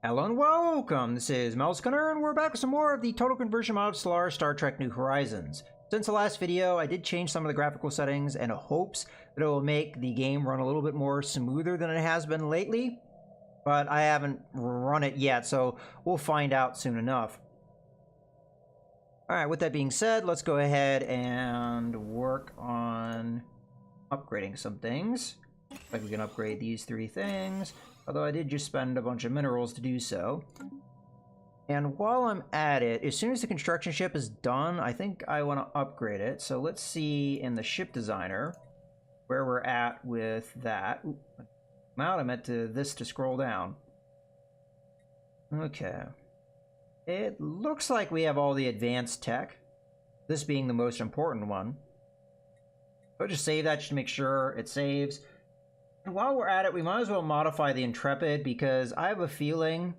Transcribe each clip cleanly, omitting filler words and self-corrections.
Hello and welcome, this is Gunner, and we're back with some more of the total conversion mod of Stellaris Star Trek New Horizons. Since the last video, I did change some of the graphical settings in hopes that it will make the game run a little bit more smoother than it has been lately, but I haven't run it yet, so we'll find out soon enough. Alright, with that being said, let's go ahead and work on upgrading some things. Like we can upgrade these three things. Although I did just spend a bunch of minerals to do so. And while I'm at it, as soon as the construction ship is done, I think I want to upgrade it. So let's see in the ship designer where we're at with that. Ooh, I meant this to scroll down. Okay. It looks like we have all the advanced tech. This being the most important one. So I'll just save that just to make sure it saves. And while we're at it, we might as well modify the Intrepid because I have a feeling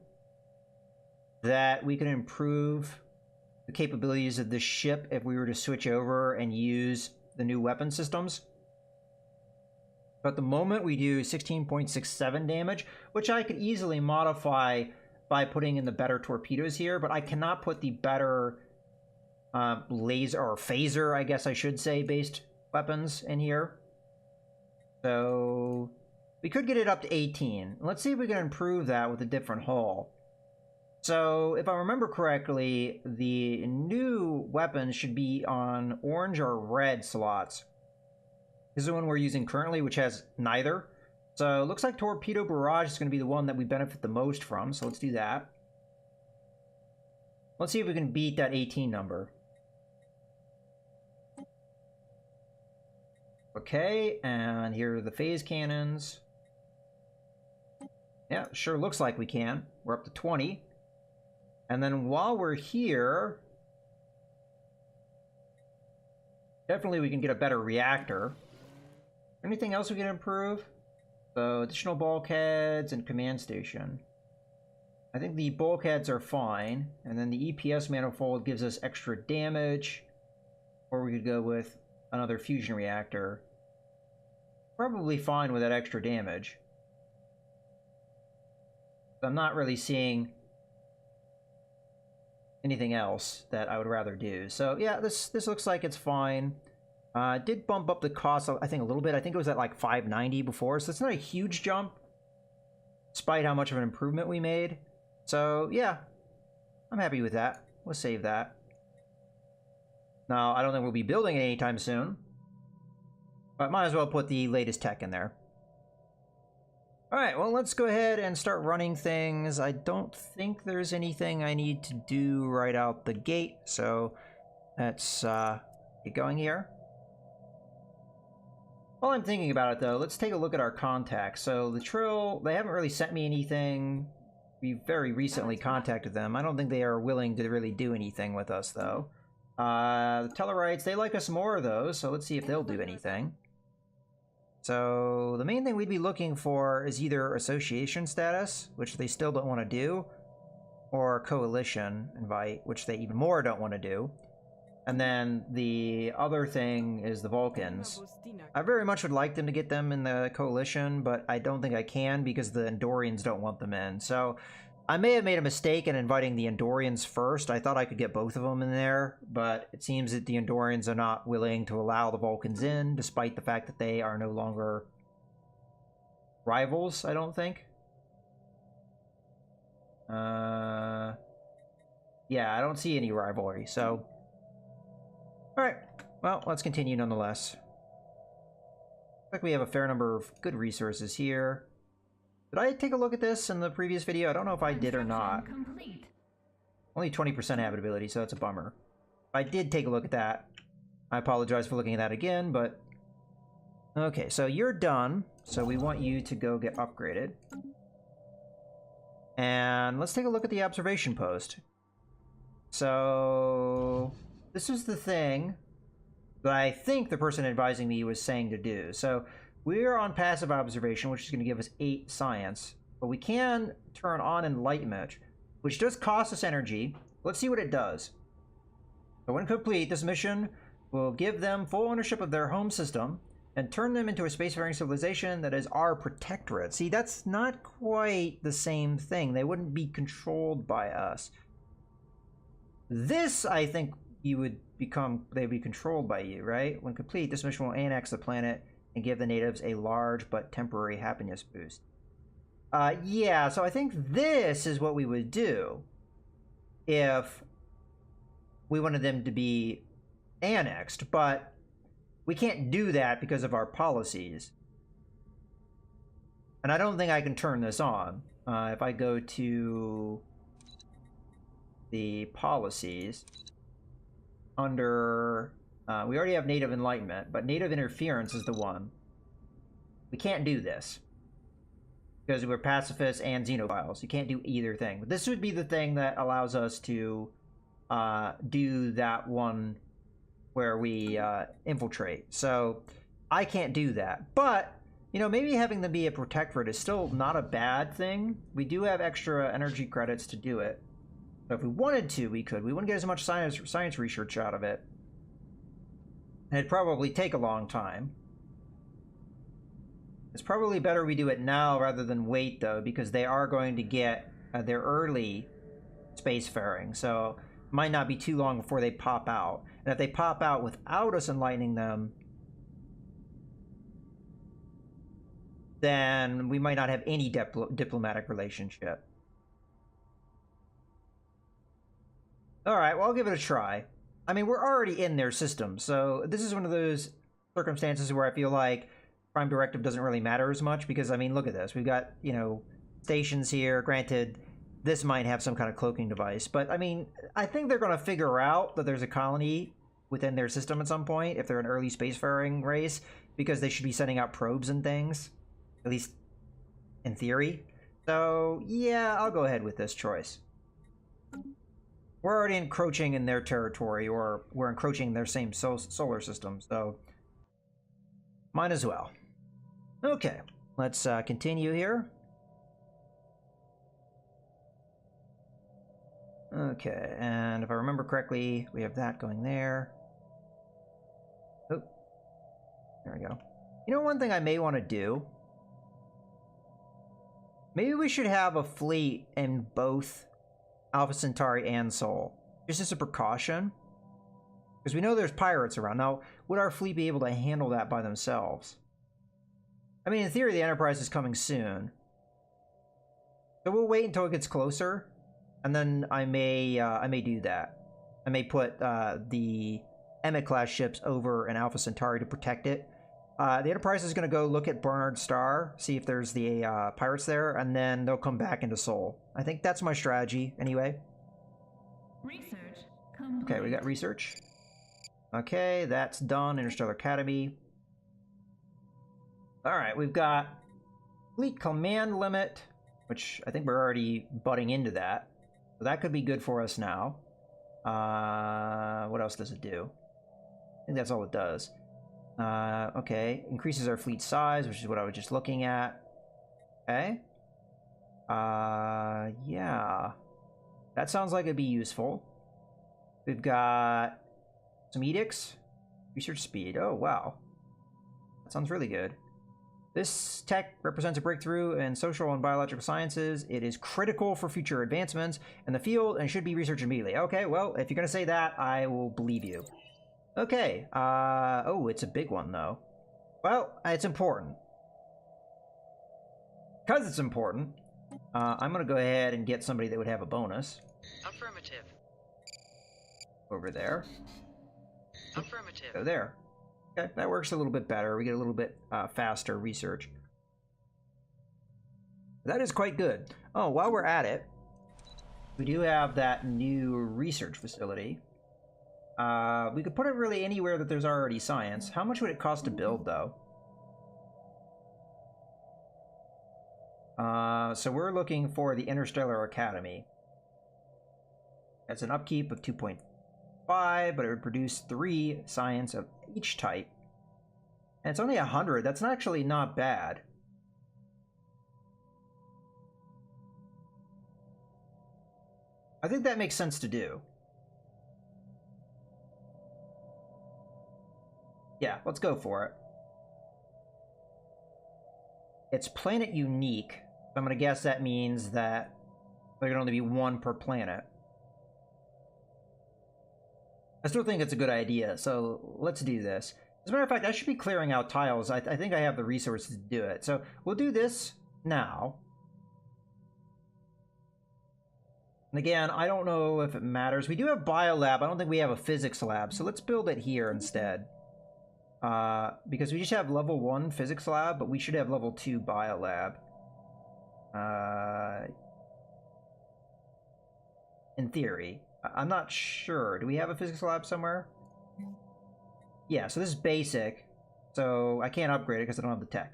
that we can improve the capabilities of this ship if we were to switch over and use the new weapon systems. But at the moment we do 16.67 damage, which I could easily modify by putting in the better torpedoes here, but I cannot put the better laser or phaser, I guess I should say, based weapons in here. So we could get it up to 18. Let's see if we can improve that with a different hull. So if I remember correctly, the new weapons should be on orange or red slots. This is the one we're using currently, which has neither. So it looks like Torpedo Barrage is going to be the one that we benefit the most from. So let's do that. Let's see if we can beat that 18 number. Okay, and here are the phase cannons. Yeah, sure looks like we can. We're up to 20. And then while we're here, definitely we can get a better reactor. Anything else we can improve? So additional bulkheads and command station. I think the bulkheads are fine. And then the EPS manifold gives us extra damage. Or we could go with another fusion reactor. Probably fine with that extra damage. I'm not really seeing anything else that I would rather do. So yeah, this looks like it's fine. Did bump up the cost, I think, a little bit. I think it was at like 590 before, so it's not a huge jump, despite how much of an improvement we made. So yeah, I'm happy with that. We'll save that. Now, I don't think we'll be building it anytime soon, but might as well put the latest tech in there. Alright, well, let's go ahead and start running things. I don't think there's anything I need to do right out the gate, so let's get going here. While I'm thinking about it, though, let's take a look at our contacts. So the Trill, they haven't really sent me anything. We very recently contacted them. I don't think they are willing to really do anything with us, though. The Tellarites, they like us more, though, so let's see if they'll do anything. So the main thing we'd be looking for is either association status, which they still don't want to do, or coalition invite, which they even more don't want to do. And then the other thing is the Vulcans. I very much would like them to get them in the coalition, but I don't think I can because the Andorians don't want them in. So I may have made a mistake in inviting the Andorians first. I thought I could get both of them in there, but it seems that the Andorians are not willing to allow the Vulcans in, despite the fact that they are no longer rivals, I don't think. Yeah, I don't see any rivalry, so... Alright, well, let's continue nonetheless. Looks like we have a fair number of good resources here. Did I take a look at this in the previous video? I don't know if I did or not. Complete. Only 20% habitability, so that's a bummer. I did take a look at that. I apologize for looking at that again, but... Okay, so you're done. So we want you to go get upgraded. And let's take a look at the observation post. So... this is the thing that I think the person advising me was saying to do. So... we're on passive observation, which is going to give us 8 science. But we can turn on enlightenment, which does cost us energy. Let's see what it does. So when complete, this mission will give them full ownership of their home system and turn them into a spacefaring civilization that is our protectorate. See, that's not quite the same thing. They wouldn't be controlled by us. This, I think, they'd be controlled by you, right? When complete, this mission will annex the planet and give the natives a large but temporary happiness boost. Yeah, so I think this is what we would do if we wanted them to be annexed, but we can't do that because of our policies. And I don't think I can turn this on. If I go to the policies, under, we already have native enlightenment, but native interference is the one. We can't do this because we're pacifists and xenophiles. You can't do either thing. But this would be the thing that allows us to do that one where we infiltrate. So I can't do that. But, you know, maybe having them be a protectorate is still not a bad thing. We do have extra energy credits to do it. So if we wanted to, we could. We wouldn't get as much science research out of it. And it'd probably take a long time. It's probably better we do it now rather than wait, though, because they are going to get their early spacefaring. So it might not be too long before they pop out. And if they pop out without us enlightening them, then we might not have any diplomatic relationship. All right, well, I'll give it a try. I mean, we're already in their system, so this is one of those circumstances where I feel like Prime Directive doesn't really matter as much because, I mean, look at this. We've got, you know, stations here. Granted, this might have some kind of cloaking device, but, I mean, I think they're going to figure out that there's a colony within their system at some point if they're an early spacefaring race, because they should be sending out probes and things, at least in theory. So, yeah, I'll go ahead with this choice. We're already encroaching in their territory, or we're encroaching in their same solar system, so might as well. Okay, let's continue here. Okay, and if I remember correctly, we have that going there. Oh, there we go. You know, one thing I may want to do? Maybe we should have a fleet in both Alpha Centauri and Sol, just as a precaution, because we know there's pirates around. Now, would our fleet be able to handle that by themselves? I mean, in theory, the Enterprise is coming soon, so we'll wait until it gets closer, and then I may do that. I may put the Emmett-class ships over in Alpha Centauri to protect it. The Enterprise is going to go look at Barnard Star, see if there's the pirates there, and then they'll come back into Sol. I think that's my strategy, anyway. Research complete. Okay, we got research. Okay, that's done. Interstellar Academy. Alright, we've got fleet command limit, which I think we're already butting into that. So that could be good for us now. What else does it do? I think that's all it does. Okay, increases our fleet size, which is what I was just looking at. Okay. Yeah. That sounds like it'd be useful. We've got some edicts. Research speed. Oh, wow. That sounds really good. This tech represents a breakthrough in social and biological sciences. It is critical for future advancements in the field and should be researched immediately. Okay, well, if you're going to say that, I will believe you. Okay, oh, it's a big one, though. Well, it's important. Because it's important, I'm going to go ahead and get somebody that would have a bonus. Affirmative. Over there. Affirmative. Go there. Okay, that works a little bit better. We get a little bit faster research. That is quite good. Oh, while we're at it, we do have that new research facility. We could put it really anywhere that there's already science. How much would it cost to build, though? So we're looking for the Interstellar Academy. That's an upkeep of 2.5, but it would produce 3 science of each type. And it's only 100. That's actually not bad. I think that makes sense to do. Yeah, let's go for it. it's planet unique. So I'm going to guess that means that there can only be one per planet. I still think it's a good idea, so let's do this. As a matter of fact, I should be clearing out tiles. I think I have the resources to do it. So we'll do this now. And again, I don't know if it matters. We do have biolab. I don't think we have a physics lab, so let's build it here instead. Because we just have level 1 physics lab, but we should have level 2 biolab. In theory. I'm not sure. Do we have a physics lab somewhere? Yeah, so this is basic. So I can't upgrade it because I don't have the tech.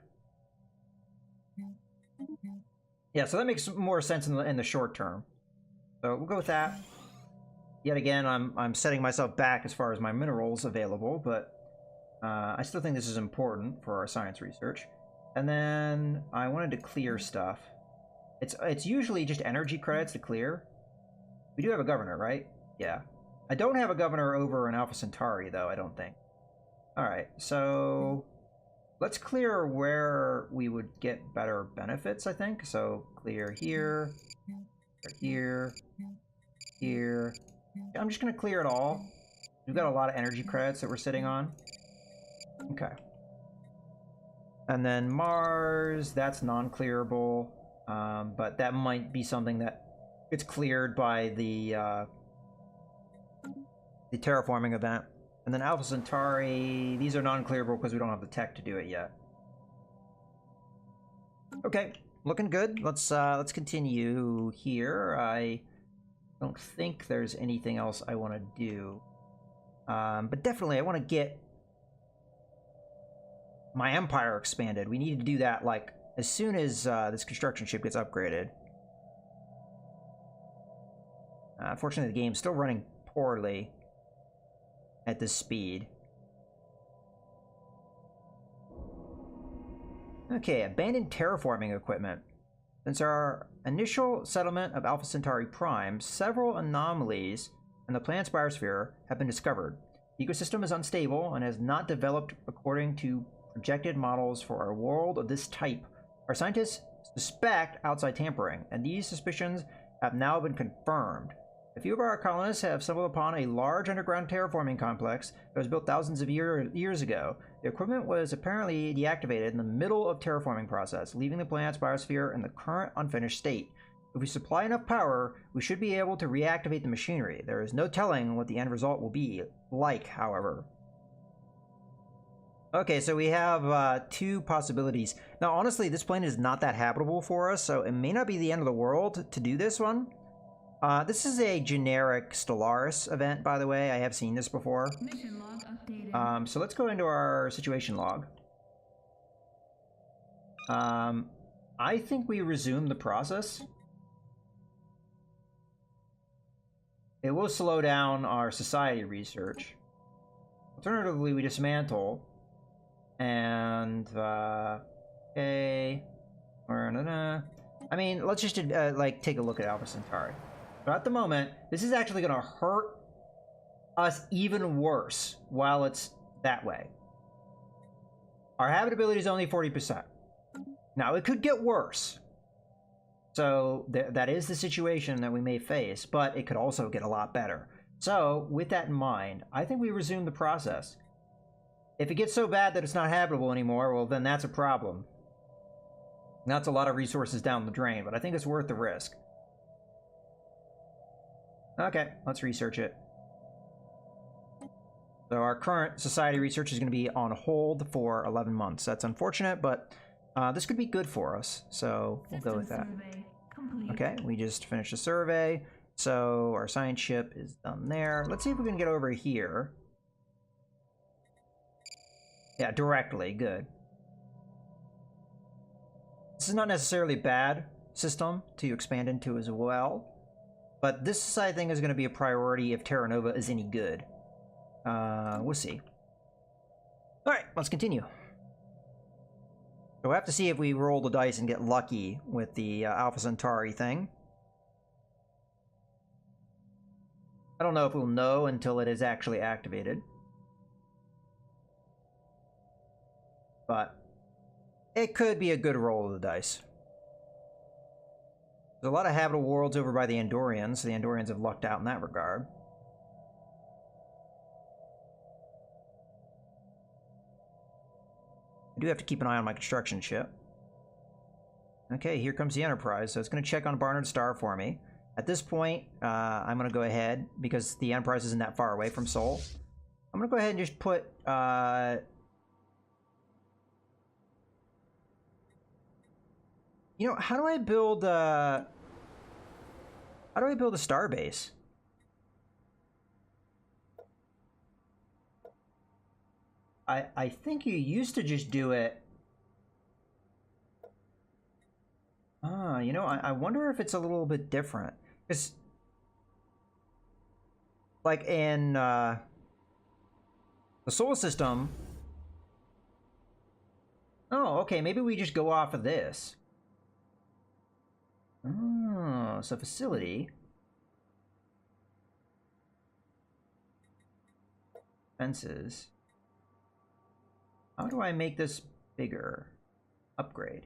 Yeah, so that makes more sense in the short term. So we'll go with that. Yet again, I'm setting myself back as far as my minerals available, but I still think this is important for our science research. And then I wanted to clear stuff. It's usually just energy credits to clear. We do have a governor, right? Yeah. I don't have a governor over in Alpha Centauri, though, I don't think. Alright, so let's clear where we would get better benefits, I think. So clear here, here, here. I'm just going to clear it all. We've got a lot of energy credits that we're sitting on. Okay. And then Mars, that's non-clearable, but that might be something that gets cleared by the terraforming event. And then Alpha Centauri, these are non-clearable because we don't have the tech to do it yet. Okay, looking good. Let's continue here. I don't think there's anything else I want to do, but definitely I want to get my empire expanded. We need to do that like as soon as this construction ship gets upgraded. Unfortunately, the game's still running poorly at this speed. Okay, abandoned terraforming equipment. Since our initial settlement of Alpha Centauri Prime, several anomalies in the planet's biosphere have been discovered. The ecosystem is unstable and has not developed according to projected models for a world of this type. Our scientists suspect outside tampering, and these suspicions have now been confirmed. A few of our colonists have stumbled upon a large underground terraforming complex that was built thousands of years ago. The equipment was apparently deactivated in the middle of terraforming process, leaving the planet's biosphere in the current unfinished state. If we supply enough power, we should be able to reactivate the machinery. There is no telling what the end result will be like, however. Okay, so we have 2 possibilities. Now, honestly, this planet is not that habitable for us, so it may not be the end of the world to do this one. This is a generic Stellaris event, by the way. I have seen this before. Mission log updated. So let's go into our situation log. I think we resume the process. It will slow down our society research. Alternatively, we dismantle. And, okay. I mean, let's just, like, take a look at Alpha Centauri. But at the moment, this is actually going to hurt us even worse while it's that way. Our habitability is only 40%. Now, it could get worse. So, that is the situation that we may face, but it could also get a lot better. So, with that in mind, I think we resume the process. If it gets so bad that it's not habitable anymore, well, then that's a problem. And that's a lot of resources down the drain, but I think it's worth the risk. Okay, let's research it. So our current society research is going to be on hold for 11 months. That's unfortunate, but this could be good for us. So we'll go with that. Okay, we just finished a survey. So our science ship is done there. Let's see if we can get over here. Yeah, directly. Good. This is not necessarily a bad system to expand into as well. But this, I think, is going to be a priority if Terra Nova is any good. We'll see. Alright, let's continue. So we'll have to see if we roll the dice and get lucky with the Alpha Centauri thing. I don't know if we'll know until it is actually activated. But it could be a good roll of the dice. There's a lot of habitable worlds over by the Andorians, so the Andorians have lucked out in that regard. I do have to keep an eye on my construction ship. Okay, here comes the Enterprise, so it's going to check on Barnard Star for me. At this point, I'm going to go ahead, because the Enterprise isn't that far away from Sol. I'm going to go ahead and just put... you know, how do I build a starbase? I think you used to just do it. You know, I wonder if it's a little bit different. Because, like in the solar system. Oh, okay, maybe we just go off of this. Oh, so facility. Fences. How do I make this bigger? Upgrade.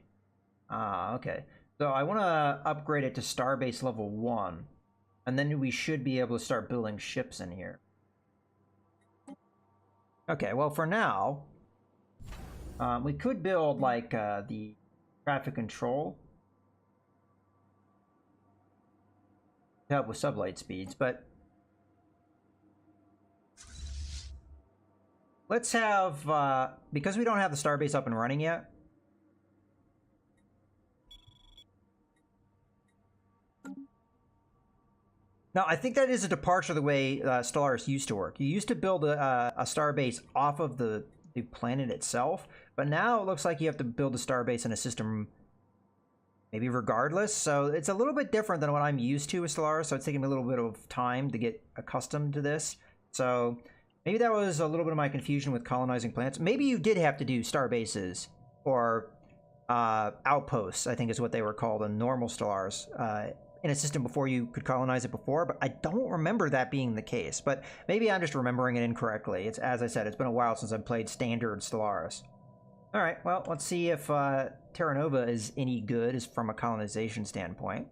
Ah, okay. So I want to upgrade it to Starbase level 1. And then we should be able to start building ships in here. Okay, well for now, we could build like the traffic control to help with sublight speeds, but let's have, because we don't have the starbase up and running yet, now, I think that is a departure of the way Stellaris used to work. You used to build a starbase off of the planet itself, but now it looks like you have to build a starbase in a system maybe regardless. So it's a little bit different than what I'm used to with Stellaris, so it's taking me a little bit of time to get accustomed to this. So maybe that was a little bit of my confusion with colonizing planets. Maybe you did have to do starbases or outposts, I think is what they were called in normal Stellaris, in a system before you could colonize it before, but I don't remember that being the case. But maybe I'm just remembering it incorrectly. It's, as I said, it's been a while since I've played standard Stellaris. All right, well, let's see if Terra Nova is any good as from a colonization standpoint.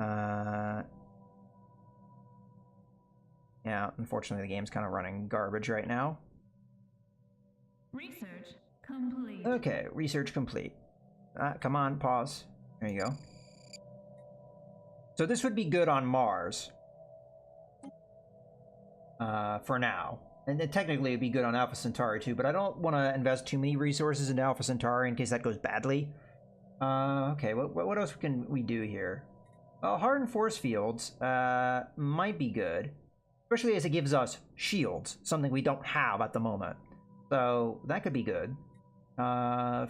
Yeah, unfortunately the game's kind of running garbage right now. Research complete. Okay, research complete. Come on, pause. There you go. So this would be good on Mars. For now. And then technically it'd be good on Alpha Centauri too, but I don't want to invest too many resources into Alpha Centauri in case that goes badly. Okay, what else can we do here? Well, hardened force fields might be good. Especially as it gives us shields, something we don't have at the moment. So that could be good.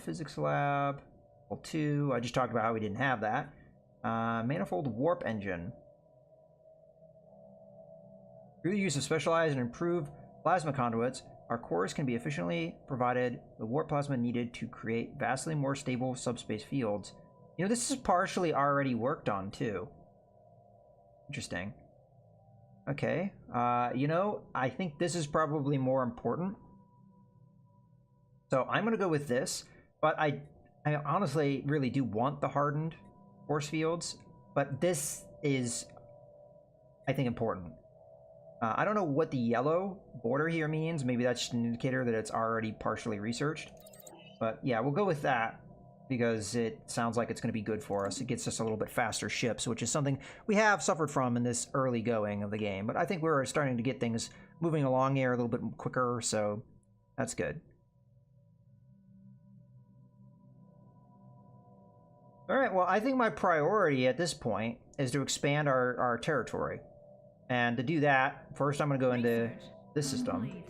Physics lab, level 2. I just talked about how we didn't have that. Manifold warp engine. Through the use of specialized and improved plasma conduits, our cores can be efficiently provided the warp plasma needed to create vastly more stable subspace fields. You know, this is partially already worked on too. Interesting. Okay, you know, I think this is probably more important. So I'm going to go with this, but I honestly really do want the hardened force fields, but this is, I think, important. I don't know what the yellow border here means. Maybe that's just an indicator that it's already partially researched. But yeah, we'll go with that because it sounds like it's going to be good for us. It gets us a little bit faster ships, which is something we have suffered from in this early going of the game. But I think we're starting to get things moving along here a little bit quicker, so that's good. All right, well, I think my priority at this point is to expand our territory. And to do that, first I'm going to go into this system.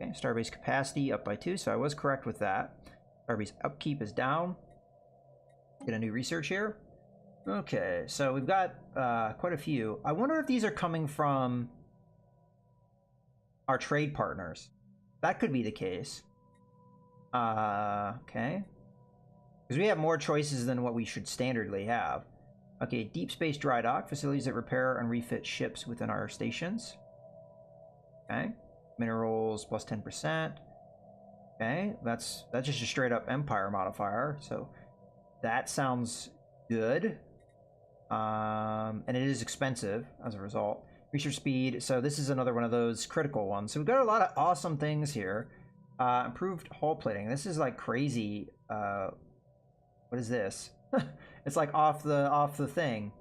Okay, starbase capacity up by 2, so I was correct with that. Starbase upkeep is down. Get a new research here. Okay, so we've got quite a few. I wonder if these are coming from our trade partners. That could be the case. Okay. Because we have more choices than what we should standardly have. Okay, deep space dry dock, facilities that repair and refit ships within our stations. Okay. Minerals plus 10%. Okay, that's just a straight up Empire modifier, so that sounds good. And it is expensive as a result. Research speed, so this is another one of those critical ones. So we've got a lot of awesome things here. Improved hull plating. This is like crazy. What is this? It's like off the thing.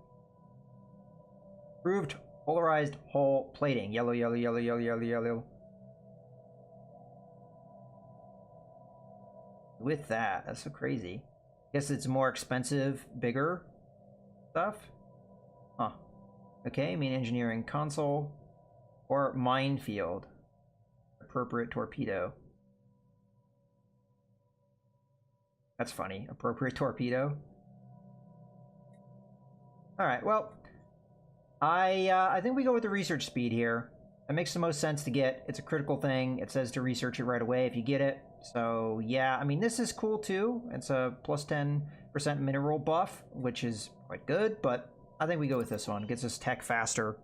Improved polarized hull plating. Yellow, yellow, yellow, yellow, yellow, yellow. With that, that's so crazy. Guess it's more expensive, bigger stuff. Huh. Okay, main engineering console or minefield. Appropriate torpedo. That's funny. Appropriate torpedo. All right. Well, I think we go with the research speed here. It makes the most sense to get. It's a critical thing. It says to research it right away if you get it. So yeah, I mean this is cool too. It's a plus 10% mineral buff, which is quite good. But I think we go with this one. Gets us tech faster.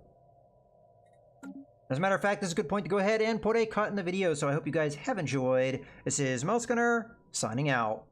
As a matter of fact, this is a good point to go ahead and put a cut in the video. So I hope you guys have enjoyed. This is Mouse Gunner signing out.